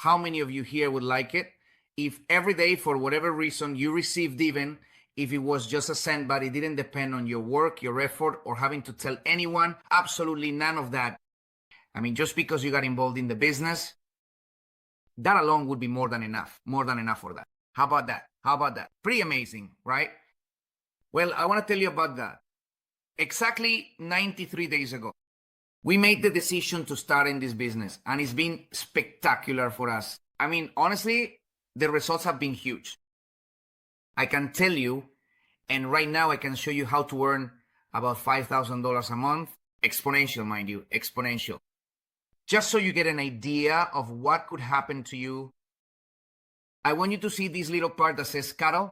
how many of you here would like it if every day, for whatever reason, you received, even if it was just a cent, but it didn't depend on your work, your effort, or having to tell anyone? Absolutely none of that. I mean, just because you got involved in the business, that alone would be more than enough for that. How about that? How about that? Pretty amazing, right? Well, I want to tell you about that. Exactly 93 days ago, we made the decision to start in this business, and it's been spectacular for us. I mean, honestly, the results have been huge. I can tell you, and right now I can show you how to earn about $5,000 a month. Exponential, mind you, exponential. Just so you get an idea of what could happen to you, I want you to see this little part that says cattle.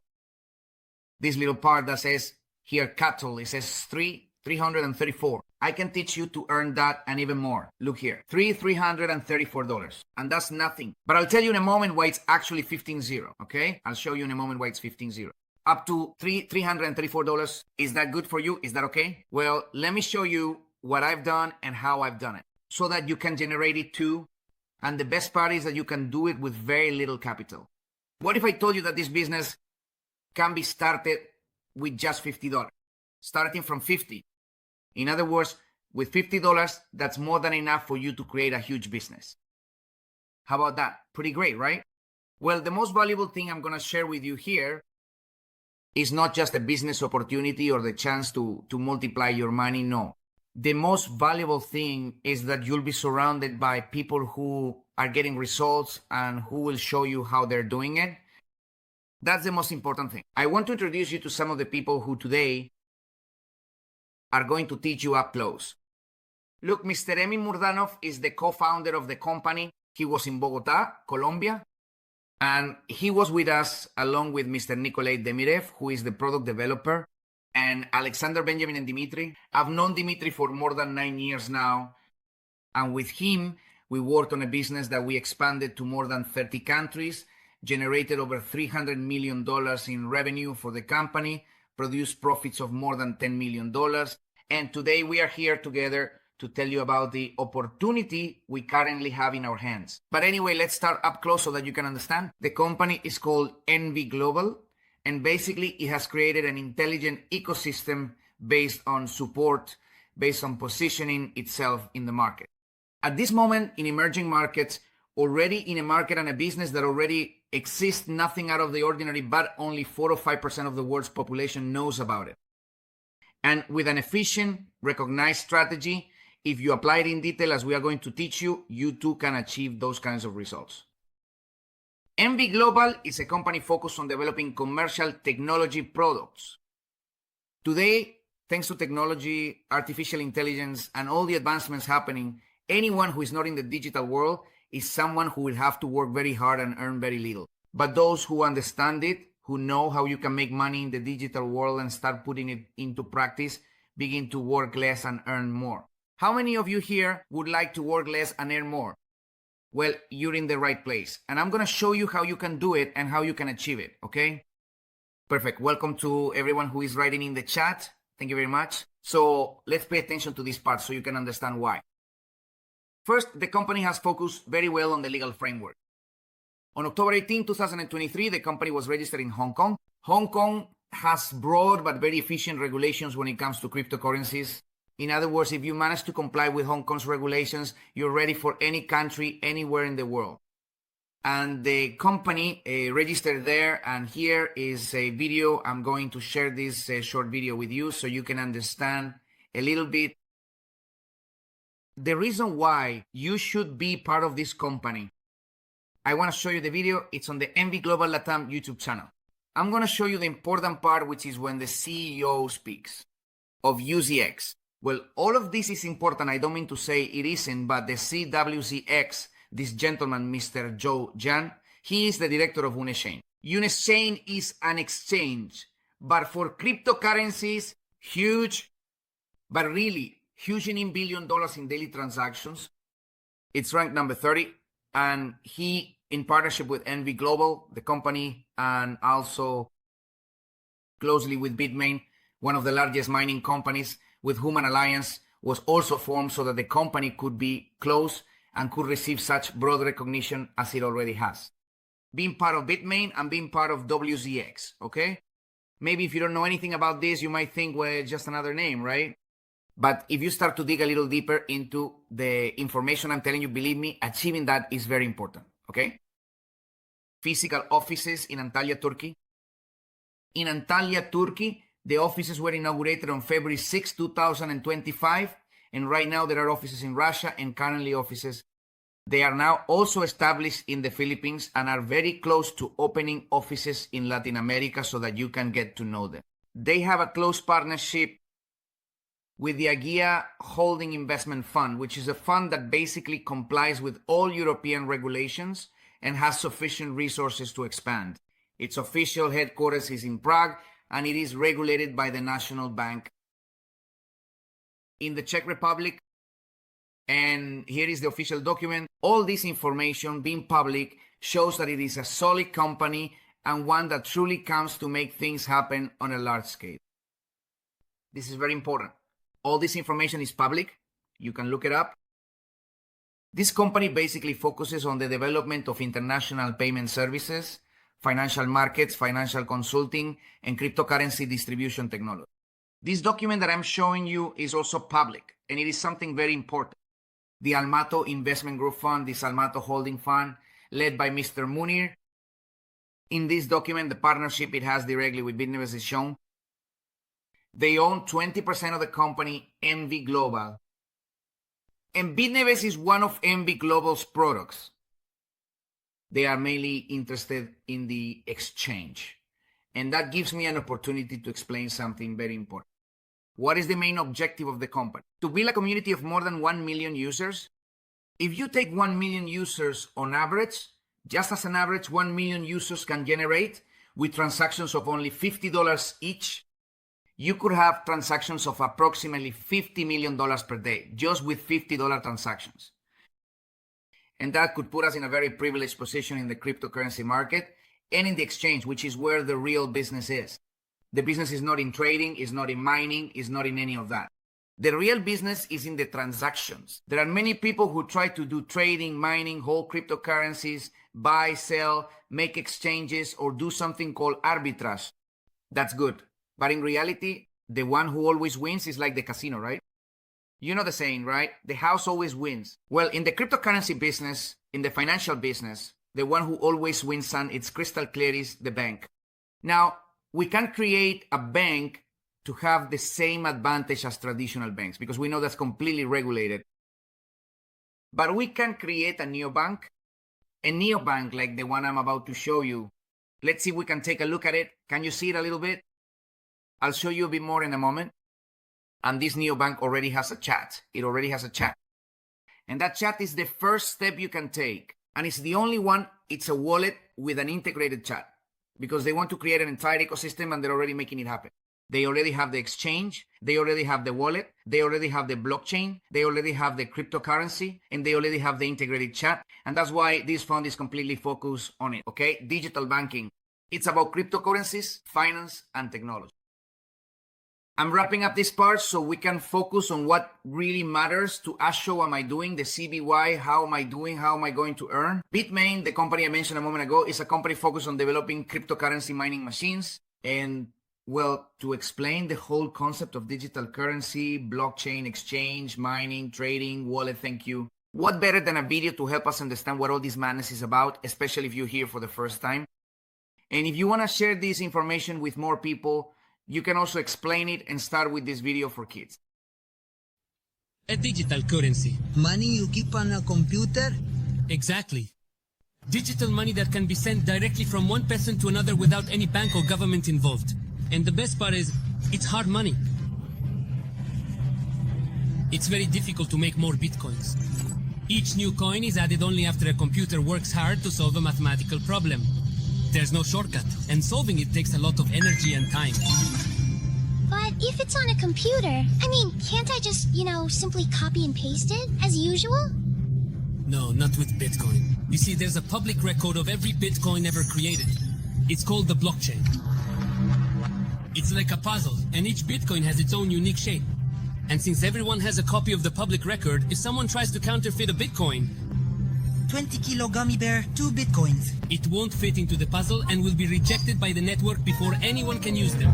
This little part that says here cattle, it says 334. I can teach you to earn that and even more. Look here, $334. And that's nothing. But I'll tell you in a moment why it's actually 15-0, okay? I'll show you in a moment why it's 15-0. Up to $334. Is that good for you? Is that okay? Well, let me show you what I've done and how I've done it so that you can generate it too. And the best part is that you can do it with very little capital. What if I told you that this business can be started with just $50, starting from 50? In other words, with $50, that's more than enough for you to create a huge business. How about that? Pretty great, right? Well, the most valuable thing I'm going to share with you here is not just a business opportunity or the chance to multiply your money. No. The most valuable thing is that you'll be surrounded by people who are getting results and who will show you how they're doing it. That's the most important thing. I want to introduce you to some of the people who today are going to teach you up close. Look, Mr. Emi Murdanov is the co-founder of the company. He was in Bogota, Colombia, and he was with us along with Mr. Nikolay Demirev, who is the product developer, and Alexander, Benjamin, and Dimitri. I've known Dimitri for more than 9 years now, and with him, we worked on a business that we expanded to more than 30 countries, generated over $300 million in revenue for the company, produced profits of more than $10 million. And today we are here together to tell you about the opportunity we currently have in our hands. But anyway, let's start up close so that you can understand. The company is called NV Global, and basically it has created an intelligent ecosystem based on support, based on positioning itself in the market. At this moment in emerging markets, already in a market and a business that already exists, nothing out of the ordinary, but only 4 or 5% of the world's population knows about it. And with an efficient, recognized strategy, if you apply it in detail as we are going to teach you, you too can achieve those kinds of results. NV Global is a company focused on developing commercial technology products. Today, thanks to technology, artificial intelligence, and all the advancements happening, anyone who is not in the digital world is someone who will have to work very hard and earn very little. But those who understand it, who know how you can make money in the digital world and start putting it into practice, begin to work less and earn more. How many of you here would like to work less and earn more? Well, you're in the right place. And I'm going to show you how you can do it and how you can achieve it, okay? Perfect. Welcome to everyone who is writing in the chat. Thank you very much. So let's pay attention to this part so you can understand why. First, the company has focused very well on the legal framework. On October 18, 2023, the company was registered in Hong Kong. Hong Kong has broad but very efficient regulations when it comes to cryptocurrencies. In other words, if you manage to comply with Hong Kong's regulations, you're ready for any country, anywhere in the world. And the company registered there, and here is a video. I'm going to share this short video with you so you can understand a little bit the reason why you should be part of this company. I want to show you the video. It's on the NV Global LATAM YouTube channel. I'm going to show you the important part, which is when the CEO speaks of UZX. Well, all of this is important. I don't mean to say it isn't, but the CWZX, this gentleman, Mr. Joe Jan, he is the director of UNEchain. UNEchain is an exchange, but for cryptocurrencies, huge, but really huge in billion dollars in daily transactions. It's ranked number 30, and he, in partnership with NV Global, the company, and also closely with Bitmain, one of the largest mining companies, with whom an alliance was also formed so that the company could be close and could receive such broad recognition as it already has. Being part of Bitmain and being part of WZX, okay? Maybe if you don't know anything about this, you might think, well, it's just another name, right? But if you start to dig a little deeper into the information I'm telling you, believe me, achieving that is very important, okay? Physical offices in Antalya, Turkey. In Antalya, Turkey, the offices were inaugurated on February 6, 2025. And right now there are offices in Russia and currently offices. They are now also established in the Philippines and are very close to opening offices in Latin America so that you can get to know them. They have a close partnership with the Agia Holding Investment Fund, which is a fund that basically complies with all European regulations and has sufficient resources to expand. Its official headquarters is in Prague, and it is regulated by the National Bank in the Czech Republic. And here is the official document. All this information being public shows that it is a solid company and one that truly comes to make things happen on a large scale. This is very important. All this information is public. You can look it up. This company basically focuses on the development of international payment services, financial markets, financial consulting, and cryptocurrency distribution technology. This document that I'm showing you is also public, and it is something very important. The Almato Investment Group Fund, this Almato Holding Fund, led by Mr. Munir. In this document, the partnership it has directly with BITNEVEX is shown. They own 20% of the company, NV Global. And BITNEVEX is one of NV Global's products. They are mainly interested in the exchange. And that gives me an opportunity to explain something very important. What is the main objective of the company? To build a community of more than 1 million users. If you take 1 million users on average, just as an average, 1 million users can generate with transactions of only $50 each. You could have transactions of approximately $50 million per day, just with $50 transactions. And that could put us in a very privileged position in the cryptocurrency market and in the exchange, which is where the real business is. The business is not in trading, is not in mining, is not in any of that. The real business is in the transactions. There are many people who try to do trading, mining, hold cryptocurrencies, buy, sell, make exchanges, or do something called arbitrage. That's good. But in reality, the one who always wins is like the casino, right? You know the saying, right? The house always wins. Well, in the cryptocurrency business, in the financial business, the one who always wins, and it's crystal clear, is the bank. Now, we can create a bank to have the same advantage as traditional banks because we know that's completely regulated. But we can create a neobank like the one I'm about to show you. Let's see if we can take a look at it. Can you see it a little bit? I'll show you a bit more in a moment. And this neobank already has a chat. It already has a chat. And that chat is the first step you can take. And it's the only one. It's a wallet with an integrated chat because they want to create an entire ecosystem and they're already making it happen. They already have the exchange. They already have the wallet. They already have the blockchain. They already have the cryptocurrency, and they already have the integrated chat. And that's why this fund is completely focused on it. Okay. Digital banking. It's about cryptocurrencies, finance, and technology. I'm wrapping up this part so we can focus on what really matters to us. How am I doing? The CBY, how am I doing? How am I going to earn? Bitmain, the company I mentioned a moment ago, is a company focused on developing cryptocurrency mining machines. And well, to explain the whole concept of digital currency, blockchain, exchange, mining, trading, wallet, thank you. What better than a video to help us understand what all this madness is about, especially if you're here for the first time. And if you want to share this information with more people, you can also explain it and start with this video for kids. A digital currency. Money you keep on a computer? Exactly. Digital money that can be sent directly from one person to another without any bank or government involved. And the best part is, it's hard money. It's very difficult to make more bitcoins. Each new coin is added only after a computer works hard to solve a mathematical problem. There's no shortcut, and solving it takes a lot of energy and time. But if it's on a computer, I mean, can't I just, simply copy and paste it, as usual? No, not with Bitcoin. You see, there's a public record of every Bitcoin ever created. It's called the blockchain. It's like a puzzle, and each Bitcoin has its own unique shape. And since everyone has a copy of the public record, if someone tries to counterfeit a Bitcoin, 20-kilo gummy bear, 2 bitcoins. it won't fit into the puzzle and will be rejected by the network before anyone can use them.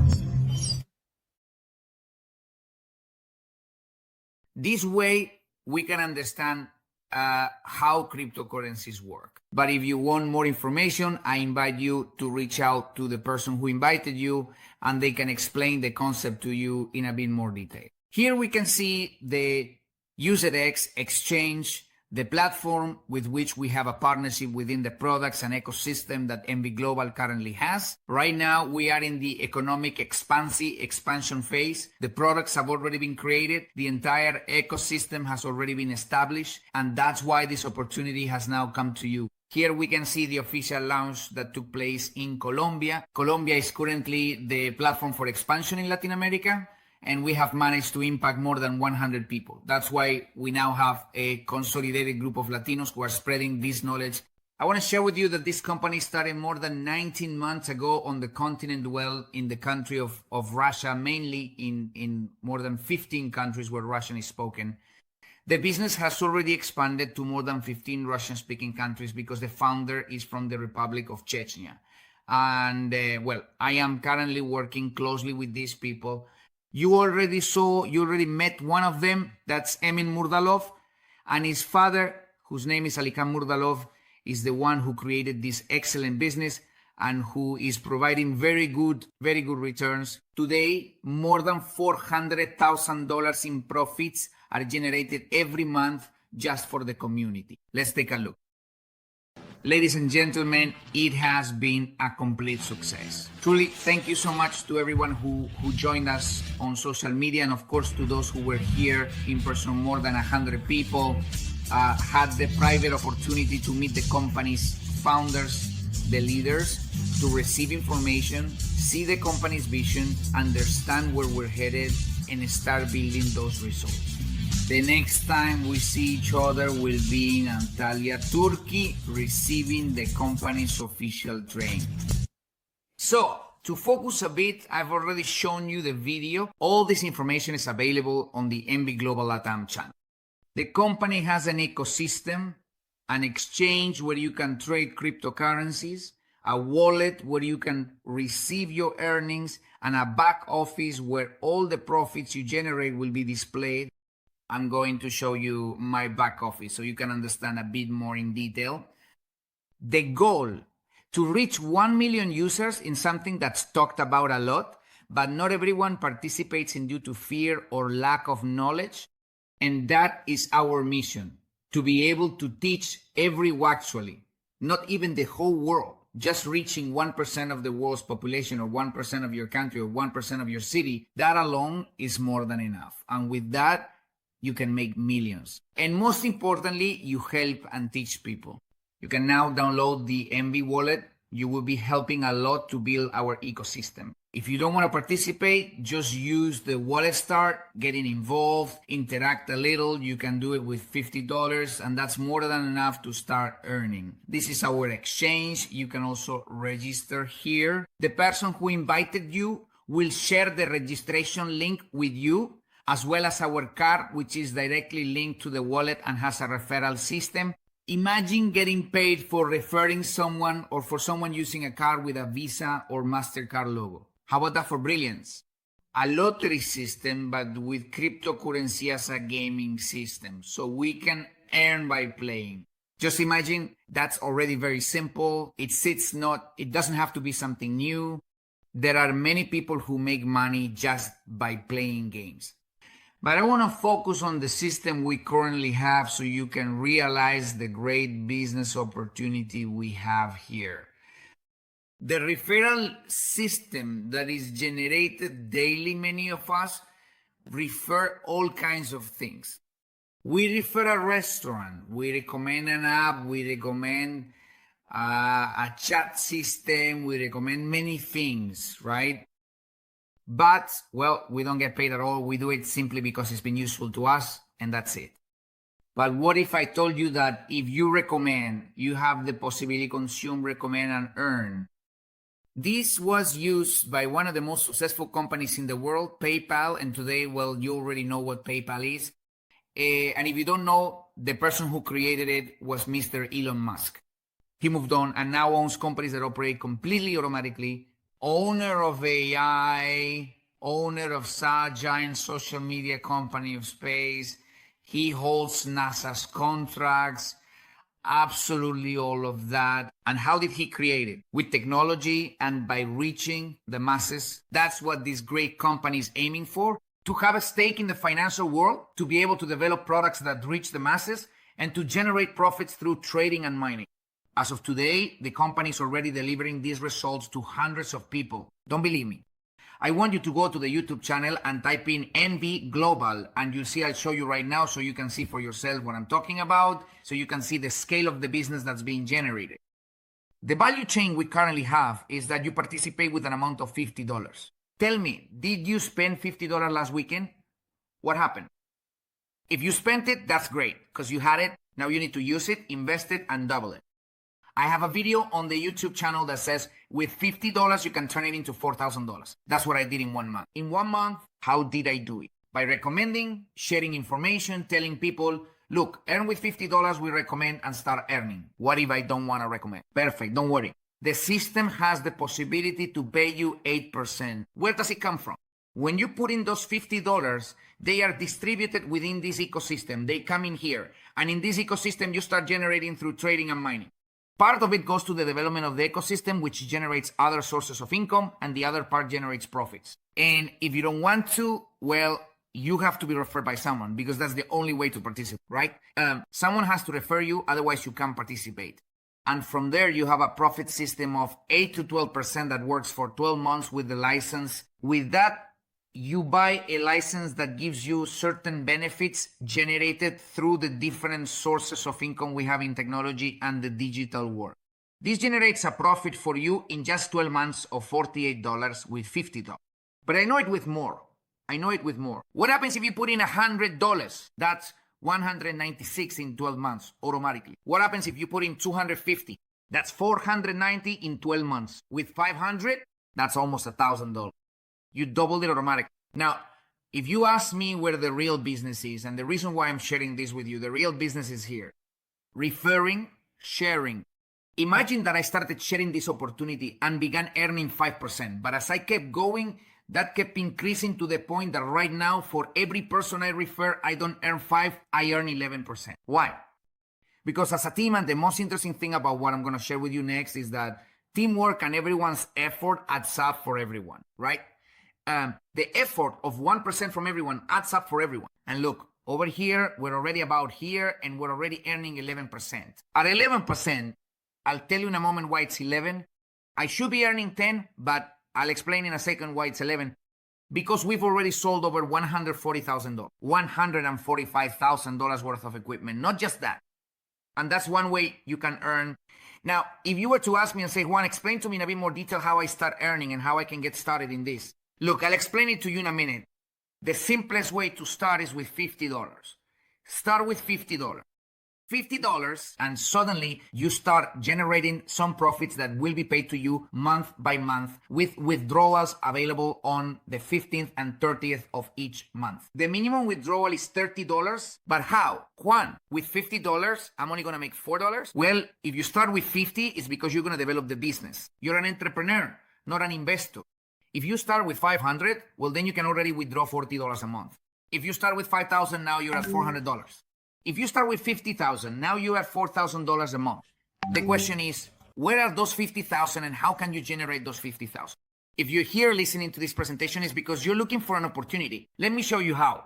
This way, we can understand how cryptocurrencies work. But if you want more information, I invite you to reach out to the person who invited you, and they can explain the concept to you in a bit more detail. Here we can see the USDX exchange, the platform with which we have a partnership within the products and ecosystem that NV Global currently has. Right now, we are in the economic expansion phase. The products have already been created. The entire ecosystem has already been established. And that's why this opportunity has now come to you. Here we can see the official launch that took place in Colombia. Colombia is currently the platform for expansion in Latin America, and we have managed to impact more than 100 people. That's why we now have a consolidated group of Latinos who are spreading this knowledge. I want to share with you that this company started more than 19 months ago on the continent, well, in the country of Russia, mainly in more than 15 countries where Russian is spoken. The business has already expanded to more than 15 Russian-speaking countries because the founder is from the Republic of Chechnya. And, I am currently working closely with these people. You already met one of them, that's Emin Murdalov, and his father, whose name is Alikan Murdalov, is the one who created this excellent business and who is providing very good returns. Today, more than $400,000 in profits are generated every month just for the community. Let's take a look. Ladies and gentlemen, it has been a complete success. Truly, thank you so much to everyone who joined us on social media, and of course to those who were here in person. More than 100 people had the private opportunity to meet the company's founders, the leaders, to receive information, see the company's vision, understand where we're headed, and start building those results. The next time we see each other will be in Antalya, Turkey, receiving the company's official training. So, to focus a bit, I've already shown you the video. All this information is available on the NV Global LATAM channel. The company has an ecosystem, an exchange where you can trade cryptocurrencies, a wallet where you can receive your earnings, and a back office where all the profits you generate will be displayed. I'm going to show you my back office so you can understand a bit more in detail. The goal to reach 1 million users in something that's talked about a lot, but not everyone participates in due to fear or lack of knowledge. And that is our mission, to be able to teach everyone, actually, not even the whole world, just reaching 1% of the world's population or 1% of your country or 1% of your city. That alone is more than enough. And with that, you can make millions. And most importantly, you help and teach people. You can now download the NV wallet. You will be helping a lot to build our ecosystem. If you don't want to participate, just use the wallet start, getting involved, interact a little. You can do it with $50, and that's more than enough to start earning. This is our exchange. You can also register here. The person who invited you will share the registration link with you, as well as our card, which is directly linked to the wallet and has a referral system. Imagine getting paid for referring someone or for someone using a card with a Visa or MasterCard logo. How about that for brilliance? A lottery system, but with cryptocurrency as a gaming system, so we can earn by playing. Just imagine that's already very simple. It doesn't have to be something new. There are many people who make money just by playing games. But I want to focus on the system we currently have so you can realize the great business opportunity we have here. The referral system that is generated daily, many of us refer all kinds of things. We refer a restaurant, we recommend an app, we recommend a chat system, we recommend many things, right? But, we don't get paid at all. We do it simply because it's been useful to us, and that's it. But what if I told you that if you recommend, you have the possibility to consume, recommend, and earn This was used by one of the most successful companies in the world, PayPal, and today, well, you already know what PayPal is. And if you don't know, the person who created it was Mr. Elon Musk. He moved on and now owns companies that operate completely automatically, owner of AI, owner of giant social media company of space. He holds NASA's contracts, absolutely all of that. And how did he create it? With technology and by reaching the masses. That's what this great company is aiming for, to have a stake in the financial world, to be able to develop products that reach the masses, and to generate profits through trading and mining. As of today, the company is already delivering these results to hundreds of people. Don't believe me? I want you to go to the YouTube channel and type in NV Global, and you'll see, I'll show you right now so you can see for yourself what I'm talking about, so you can see the scale of the business that's being generated. The value chain we currently have is that you participate with an amount of $50. Tell me, did you spend $50 last weekend? What happened? If you spent it, that's great, because you had it. Now you need to use it, invest it, and double it. I have a video on the YouTube channel that says with $50, you can turn it into $4,000. That's what I did in 1 month. In 1 month, how did I do it? By recommending, sharing information, telling people, look, earn with $50, we recommend, and start earning. What if I don't want to recommend? Perfect, don't worry. The system has the possibility to pay you 8%. Where does it come from? When you put in those $50, they are distributed within this ecosystem. They come in here. And in this ecosystem, you start generating through trading and mining. Part of it goes to the development of the ecosystem, which generates other sources of income, and the other part generates profits. And if you don't want to, well, you have to be referred by someone, because that's the only way to participate, right? Someone has to refer you, otherwise you can't participate. And from there, you have a profit system of 8 to 12% that works for 12 months with the license. With that, you buy a license that gives you certain benefits generated through the different sources of income we have in technology and the digital world. This generates a profit for you in just 12 months of $48 with $50. But I know it with more. What happens if you put in $100? That's $196 in 12 months automatically. What happens if you put in $250? That's $490 in 12 months. With $500, that's almost $1,000. You doubled it automatically. Now, if you ask me where the real business is, and the reason why I'm sharing this with you, the real business is here. Referring, sharing. Imagine that I started sharing this opportunity and began earning 5%. But as I kept going, that kept increasing to the point that right now, for every person I refer, I don't earn 5, I earn 11%. Why? Because as a team, and the most interesting thing about what I'm going to share with you next is that teamwork and everyone's effort adds up for everyone, right? The effort of 1% from everyone adds up for everyone. And look, over here, we're already about here, and we're already earning 11%. At 11%, I'll tell you in a moment why it's 11. I should be earning 10, but I'll explain in a second why it's 11. Because we've already sold over $140,000, $145,000 worth of equipment. Not just that. And that's one way you can earn. Now, if you were to ask me and say, Juan, explain to me in a bit more detail how I start earning and how I can get started in this. Look, I'll explain it to you in a minute. The simplest way to start is with $50. Start with $50. $50, and suddenly you start generating some profits that will be paid to you month by month, with withdrawals available on the 15th and 30th of each month. The minimum withdrawal is $30, but how? Juan, with $50, I'm only going to make $4? Well, if you start with 50, it's because you're going to develop the business. You're an entrepreneur, not an investor. If you start with 500, well, then you can already withdraw $40 a month. If you start with 5,000, now you're at $400. If you start with 50,000, now you're at $4,000 a month. The question is, where are those 50,000 and how can you generate those 50,000? If you're here listening to this presentation, it's because you're looking for an opportunity. Let me show you how.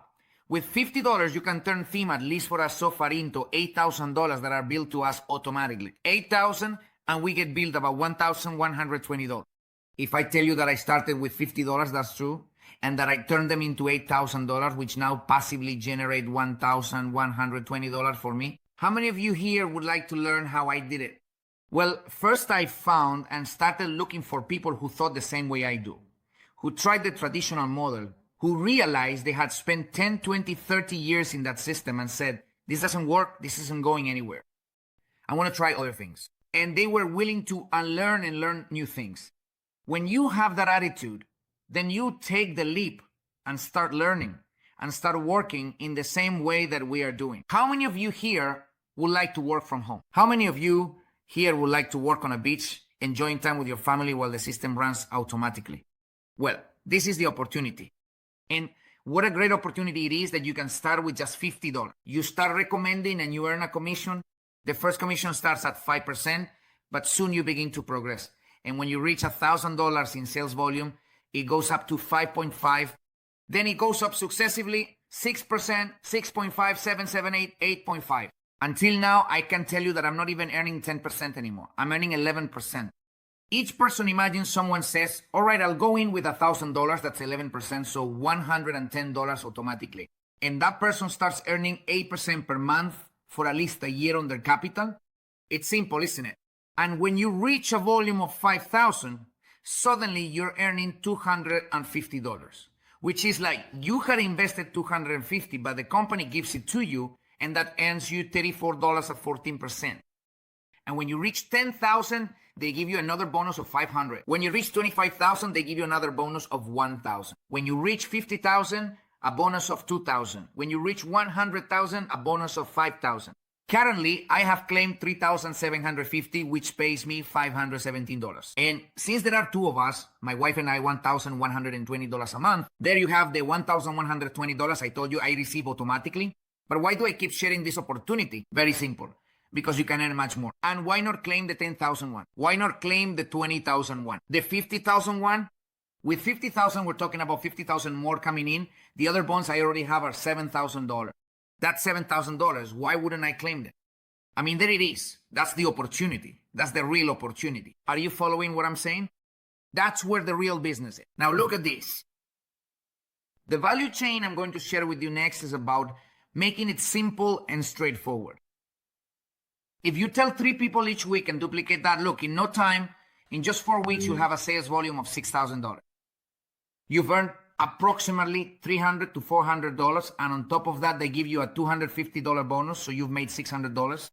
With $50, you can turn theme, at least for us so far, into $8,000 that are billed to us automatically. 8,000, and we get billed about $1,120. If I tell you that I started with $50, that's true, and that I turned them into $8,000, which now passively generate $1,120 for me. How many of you here would like to learn how I did it? Well, first I found and started looking for people who thought the same way I do, who tried the traditional model, who realized they had spent 10, 20, 30 years in that system and said, this doesn't work, this isn't going anywhere. I want to try other things. And they were willing to unlearn and learn new things. When you have that attitude, then you take the leap and start learning and start working in the same way that we are doing. How many of you here would like to work from home? How many of you here would like to work on a beach, enjoying time with your family while the system runs automatically? Well, this is the opportunity. And what a great opportunity it is that you can start with just $50. You start recommending and you earn a commission. The first commission starts at 5%, but soon you begin to progress. And when you reach $1,000 in sales volume, it goes up to 5.5. Then it goes up successively 6%, 6.5, 7, 7, 8, 8.5. Until now, I can tell you that I'm not even earning 10% anymore. I'm earning 11%. Each person, imagine someone says, all right, I'll go in with $1,000. That's 11%. So $110 automatically. And that person starts earning 8% per month for at least a year on their capital. It's simple, isn't it? And when you reach a volume of 5,000, suddenly you're earning $250, which is like you had invested $250, but the company gives it to you, and that earns you $34 at 14%. And when you reach 10,000, they give you another bonus of $500. When you reach 25,000, they give you another bonus of $1,000. When you reach 50,000, a bonus of $2,000. When you reach 100,000, a bonus of $5,000. Currently, I have claimed $3,750, which pays me $517. And since there are two of us, my wife and I, $1,120 a month, there you have the $1,120 I told you I receive automatically. But why do I keep sharing this opportunity? Very simple. Because you can earn much more. And why not claim the 10,000 one? Why not claim the 20,000 one? The 50,000 one? With 50,000, we're talking about 50,000 more coming in. The other bonds I already have are $7,000. That's $7,000. Why wouldn't I claim them? I mean, there it is. That's the opportunity. That's the real opportunity. Are you following what I'm saying? That's where the real business is. Now look at this. The value chain I'm going to share with you next is about making it simple and straightforward. If you tell 3 people each week and duplicate that, look, in no time, in just 4 weeks, you'll have a sales volume of $6,000. You've earned approximately $300 to $400, and on top of that, they give you a $250 bonus, so you've made $600.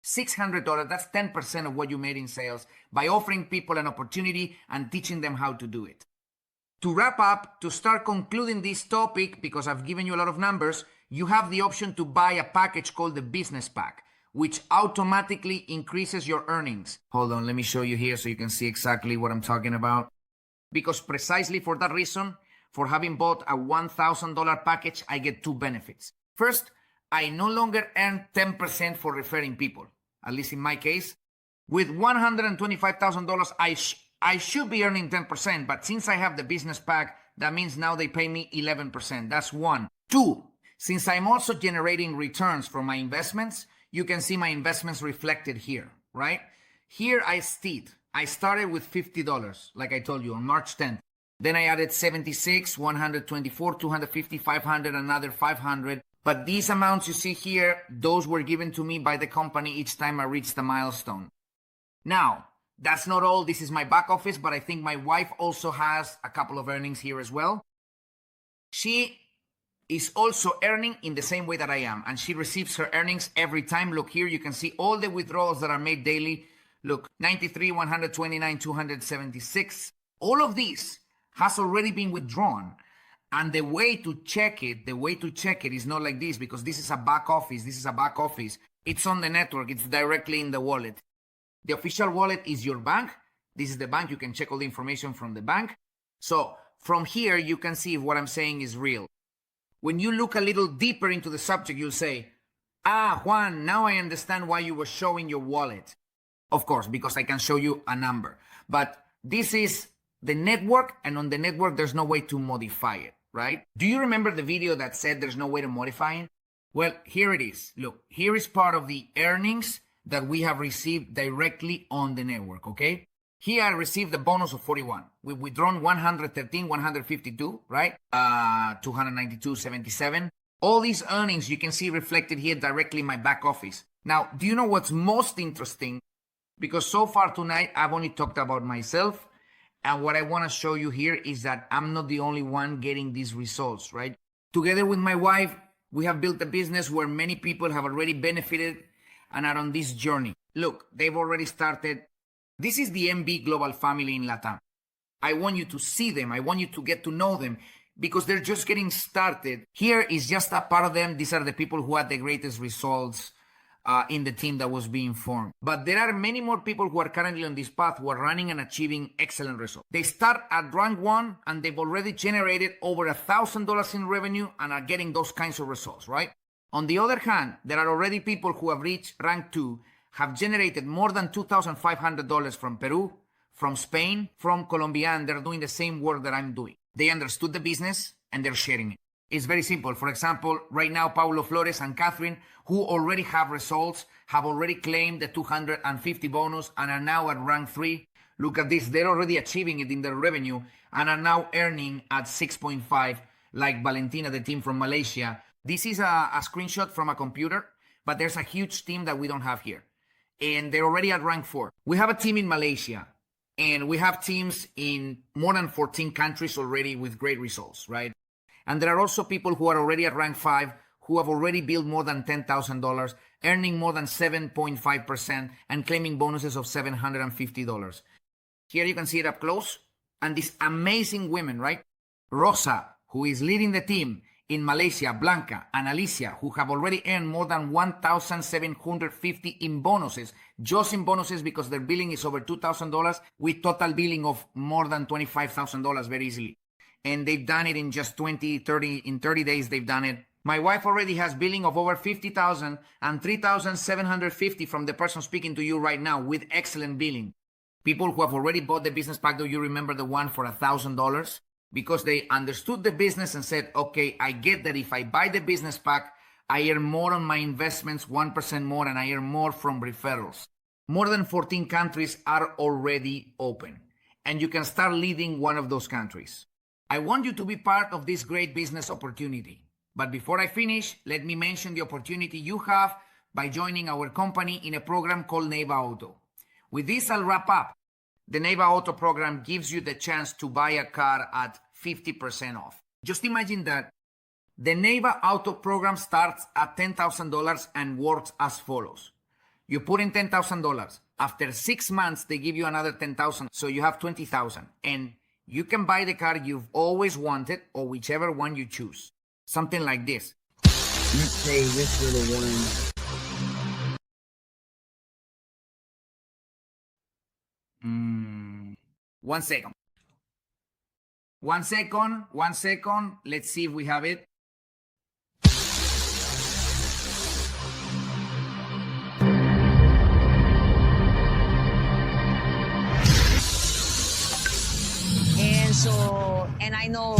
$600, that's 10% of what you made in sales by offering people an opportunity and teaching them how to do it. To wrap up, to start concluding this topic, because I've given you a lot of numbers, you have the option to buy a package called the Business Pack, which automatically increases your earnings. Hold on, let me show you here so you can see exactly what I'm talking about. Because precisely for that reason, for having bought a $1,000 package, I get 2 benefits. First, I no longer earn 10% for referring people, at least in my case. With $125,000, I should be earning 10%, but since I have the Business Pack, that means now they pay me 11%. That's 1. 2, since I'm also generating returns from my investments, you can see my investments reflected here, right? Here I started with $50, like I told you, on March 10th. Then I added 76, 124, 250, 500, another 500. But these amounts you see here, those were given to me by the company each time I reached the milestone. Now, that's not all. This is my back office, but I think my wife also has a couple of earnings here as well. She is also earning in the same way that I am, and she receives her earnings every time. Look here, you can see all the withdrawals that are made daily. Look, 93, 129, 276. All of these has already been withdrawn. And the way to check it is not like this, because this is a back office. It's on the network. It's directly in the wallet. The official wallet is your bank. This is the bank. You can check all the information from the bank. So from here, you can see if what I'm saying is real. When you look a little deeper into the subject, you'll say, Juan, now I understand why you were showing your wallet. Of course, because I can show you a number. But this is the network, and on the network, there's no way to modify it, right? Do you remember the video that said there's no way to modify it? Well, here it is. Look, here is part of the earnings that we have received directly on the network, okay? Here I received a bonus of 41. We've withdrawn 113, 152, right? 292, 77. All these earnings you can see reflected here directly in my back office. Now, do you know what's most interesting? Because so far tonight, I've only talked about myself. And what I want to show you here is that I'm not the only one getting these results, right? Together with my wife, we have built a business where many people have already benefited and are on this journey. Look, they've already started. This is the NV Global family in LATAM. I want you to see them. I want you to get to know them because they're just getting started. Here is just a part of them. These are the people who had the greatest results in the team that was being formed. But there are many more people who are currently on this path who are running and achieving excellent results. They start at rank 1 and they've already generated over $1,000 in revenue and are getting those kinds of results, right? On the other hand, there are already people who have reached rank 2, have generated more than $2,500 from Peru, from Spain, from Colombia, and they're doing the same work that I'm doing. They understood the business and they're sharing it. It's very simple. For example, right now, Paulo Flores and Catherine, who already have results, have already claimed the 250 bonus and are now at rank 3. Look at this. They're already achieving it in their revenue and are now earning at 6.5, like Valentina, the team from Malaysia. This is a screenshot from a computer, but there's a huge team that we don't have here. And they're already at rank 4. We have a team in Malaysia, and we have teams in more than 14 countries already with great results, right? And there are also people who are already at rank 5 who have already built more than $10,000, earning more than 7.5% and claiming bonuses of $750. Here you can see it up close. And these amazing women, right? Rosa, who is leading the team in Malaysia, Blanca and Alicia, who have already earned more than $1,750 in bonuses, just in bonuses because their billing is over $2,000 with total billing of more than $25,000 very easily. And they've done it in just 30 days they've done it. My wife already has billing of over $50,000 and $3,750 from the person speaking to you right now with excellent billing. People who have already bought the business pack, do you remember the one for $1,000? Because they understood the business and said, okay, I get that if I buy the business pack, I earn more on my investments, 1% more, and I earn more from referrals. More than 14 countries are already open, and you can start leading one of those countries. I want you to be part of this great business opportunity. But before I finish, let me mention the opportunity you have by joining our company in a program called Neiva Auto. With this, I'll wrap up. The Neiva Auto program gives you the chance to buy a car at 50% off. Just imagine that. The Neiva Auto program starts at $10,000 and works as follows. You put in $10,000. After 6 months, they give you another $10,000. So you have $20,000. And you can buy the car you've always wanted or whichever one you choose. Something like this. Let's say this little one. 1 second. 1 second. 1 second. Let's see if we have it. And I know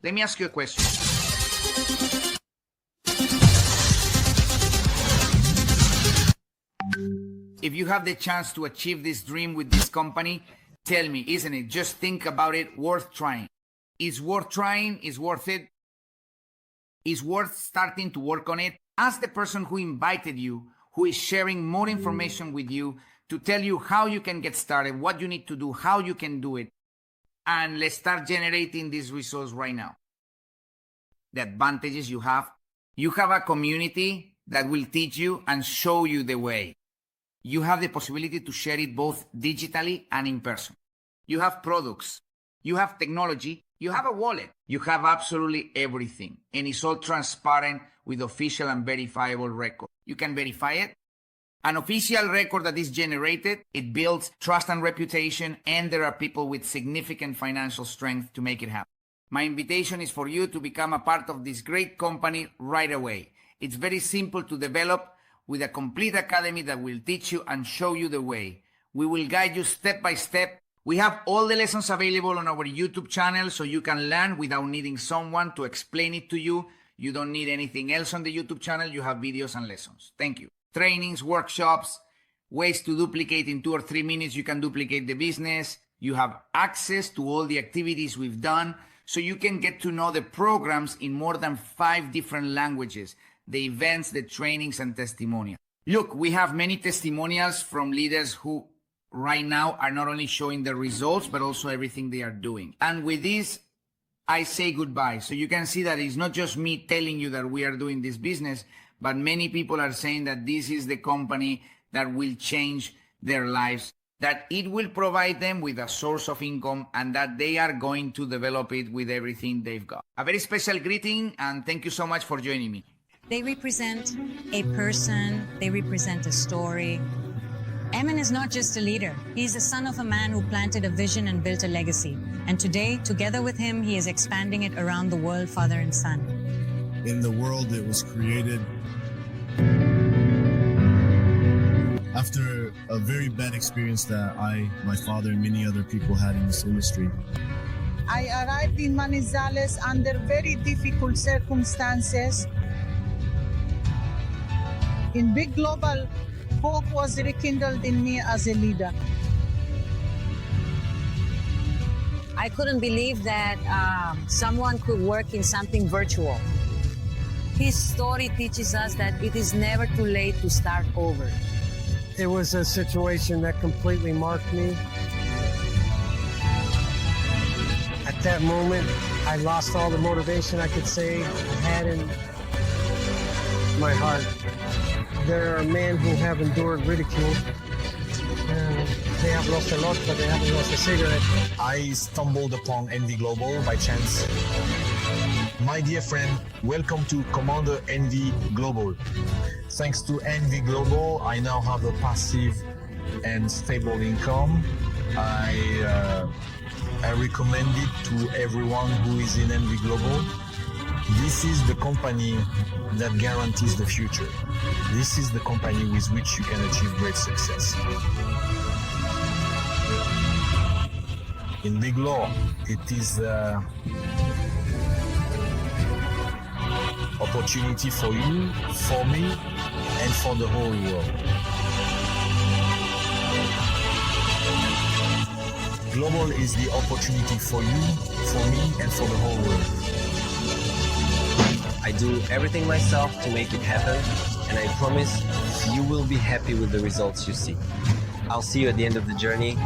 Let me ask you a question. If you have the chance to achieve this dream with this company, tell me, isn't it? Just think about it, worth trying. It's worth trying, it's worth it. It's worth starting to work on it. Ask the person who invited you, who is sharing more information with you, to tell you how you can get started, what you need to do, how you can do it. And let's start generating these results right now. The advantages you have a community that will teach you and show you the way. You have the possibility to share it both digitally and in person. You have products, you have technology, you have a wallet, you have absolutely everything. And it's all transparent with official and verifiable record. You can verify it. An official record that is generated, it builds trust and reputation, and there are people with significant financial strength to make it happen. My invitation is for you to become a part of this great company right away. It's very simple to develop with a complete academy that will teach you and show you the way. We will guide you step by step. We have all the lessons available on our YouTube channel so you can learn without needing someone to explain it to you. You don't need anything else on the YouTube channel. You have videos and lessons. Thank you. Trainings, workshops, ways to duplicate in 2 or 3 minutes. You can duplicate the business. You have access to all the activities we've done, so you can get to know the programs in more than 5 different languages, the events, the trainings, and testimonials. Look, we have many testimonials from leaders who right now are not only showing the results, but also everything they are doing. And with this, I say goodbye. So you can see that it's not just me telling you that we are doing this business, but many people are saying that this is the company that will change their lives, that it will provide them with a source of income, and that they are going to develop it with everything they've got. A very special greeting, and thank you so much for joining me. They represent a person, they represent a story. Emin is not just a leader. He's the son of a man who planted a vision and built a legacy. And today, together with him, he is expanding it around the world, father and son. In the world that was created after a very bad experience that my father, and many other people had in this industry. I arrived in Manizales under very difficult circumstances. In Big Global, hope was rekindled in me as a leader. I couldn't believe that someone could work in something virtual. His story teaches us that it is never too late to start over. It was a situation that completely marked me. At that moment, I lost all the motivation I could say I had in my heart. There are men who have endured ridicule. They have lost a lot, but they haven't lost a cigarette. I stumbled upon NV Global by chance. My dear friend, welcome to Commander NV Global. Thanks to NV Global, I now have a passive and stable income. I recommend it to everyone who is in NV Global. This is the company that guarantees the future. This is the company with which you can achieve great success. In Big Law, it is opportunity for you, for me, and for the whole world. Global is the opportunity for you, for me, and for the whole world. I do everything myself to make it happen, and I promise you will be happy with the results you see. I'll see you at the end of the journey.